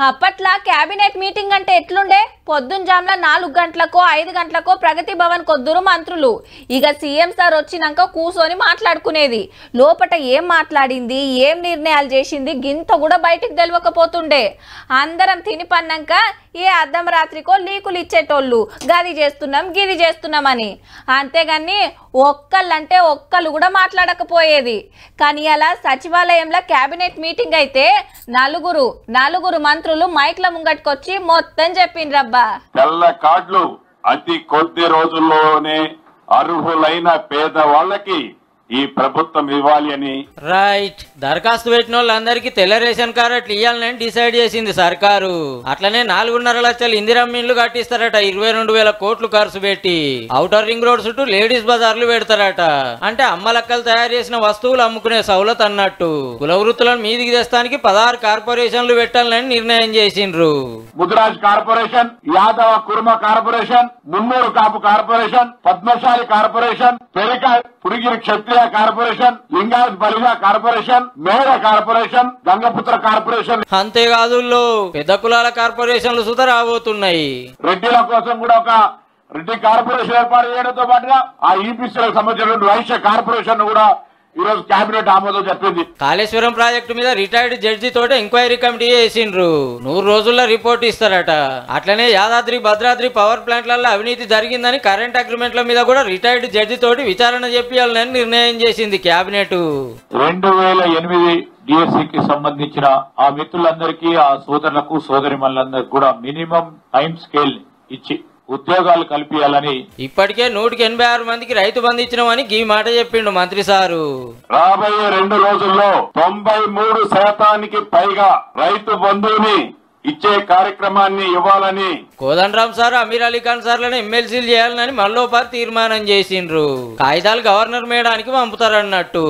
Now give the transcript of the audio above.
అప్పట్లా cabinet meeting అంటే ఎట్లుండే? పొద్దున్న జామ్ల 4 గంటలకో 5 గంటలకో ప్రగతి భవన్ కొద్దురు మంత్రులు. ఇక సీఎం సార్ వచ్చినాక కూసోని మాట్లాడుకునేది. లోపట ఏం మాట్లాడింది, ఏం నిర్ణయాలు చేసింది గింత కూడా బయటికి తెలియకపోతుండే. అందరం తిని పన్నాక ఏ అర్ధం రాత్రికో లీకులు ఇచ్చేటోళ్ళు, గది చేస్తున్నాం గిది చేస్తున్నామని. అంతేగాని ఒక్కళ్ళంటే ఒక్కళ్ళు కూడా మాట్లాడకపోయేది. కానీ అలా సచివాలయంలో క్యాబినెట్ మీటింగ్ అయితే నలుగురు మంత్రులు మైక్ల ముంగట్టుకొచ్చి మొత్తం చెప్పిండ్రబ్బా. తెల్ల కార్డులు అతి కొద్ది రోజుల్లోనే అర్హులైన పేద వాళ్ళకి ఈ ప్రభుత్వం ఇవ్వాలి అని రైట్. దరఖాస్తు పెట్టిన వాళ్ళందరికీ తెల్ల రేషన్ కార్డు అట్లా ఇవ్వాలని డిసైడ్ చేసింది సర్కారు. అట్లనే 4.5 లక్షలు ఇందిరమ్మ ఇండ్లు కట్టిస్తారట. 22,000 కోట్లు ఖర్చు పెట్టి ఔటర్ రింగ్ రోడ్ చుట్టూ లేడీస్ బజార్లు పెడతారట. అంటే అమ్మలక్కలు తయారు చేసిన వస్తువులు అమ్ముకునే సౌలత్ అన్నట్టు. కుల వృత్తులను మీదికి తెస్తానికి 16 కార్పొరేషన్లు పెట్టాలని నిర్ణయం చేసిండ్రు. ముదిరాజ్ కార్పొరేషన్, యాదవ కుర్మ corporation, Munnuru Kapu corporation, Padmashali corporation, Perika పుడిగిరి క్షత్రియ కార్పొరేషన్, లింగాయత్ బలిజ కార్పొరేషన్, మేడ కార్పొరేషన్, గంగపుత్ర కార్పొరేషన్. అంతేకాదు పెద్ద కులాల కార్పొరేషన్లు సుత రాబోతున్నాయి. రెడ్డిల కోసం కూడా ఒక రెడ్డి కార్పొరేషన్ ఏర్పాటు చేయడంతో పాటుగా ఆ ఈపీసీలకు సంబంధించిన వైశ్య కార్పొరేషన్ కూడా ఈ రోజు కేబినెట్ ఆమోదం చెప్పింది. కాళేశ్వరం ప్రాజెక్టు మీద రిటైర్డ్ జడ్జి తోటి ఎంక్వైరీ కమిటీ వేసిండ్రు. 100 రోజుల్లో రిపోర్ట్ ఇస్తారట. అట్లనే యాదాద్రి భద్రాద్రి పవర్ ప్లాంట్లలో అవినీతి జరిగిందని కరెంట్ అగ్రిమెంట్ల మీద కూడా రిటైర్డ్ జడ్జి తోటి విచారణ చేయాలని నిర్ణయం చేసింది కేబినెట్. 2008 డిఎస్సికి సంబంధించిన ఆ మిత్రులందరికీ, ఆ సోదరులకు సోదరిమణులందరికీ కూడా మినిమం టైం స్కేల్ ఇచ్చి ఉద్యోగాలు కల్పించాలని ఇప్పటికే 186 మందికి రైతు బంధు ఇచ్చినామని ఈ మాట చెప్పిండు మంత్రి సారు. రాబోయే 2 రోజుల్లో 93% పైగా రైతు బంధువుని ఇచ్చే కార్యక్రమాన్ని ఇవ్వాలని కోదండరాం సార్, అమీర్ అలీ ఖాన్ సార్లను ఎమ్మెల్సీలు చేయాలని మళ్ళోపారి తీర్మానం చేసిండ్రు. కాగితాలు గవర్నర్ మేడానికి పంపుతారన్నట్టు.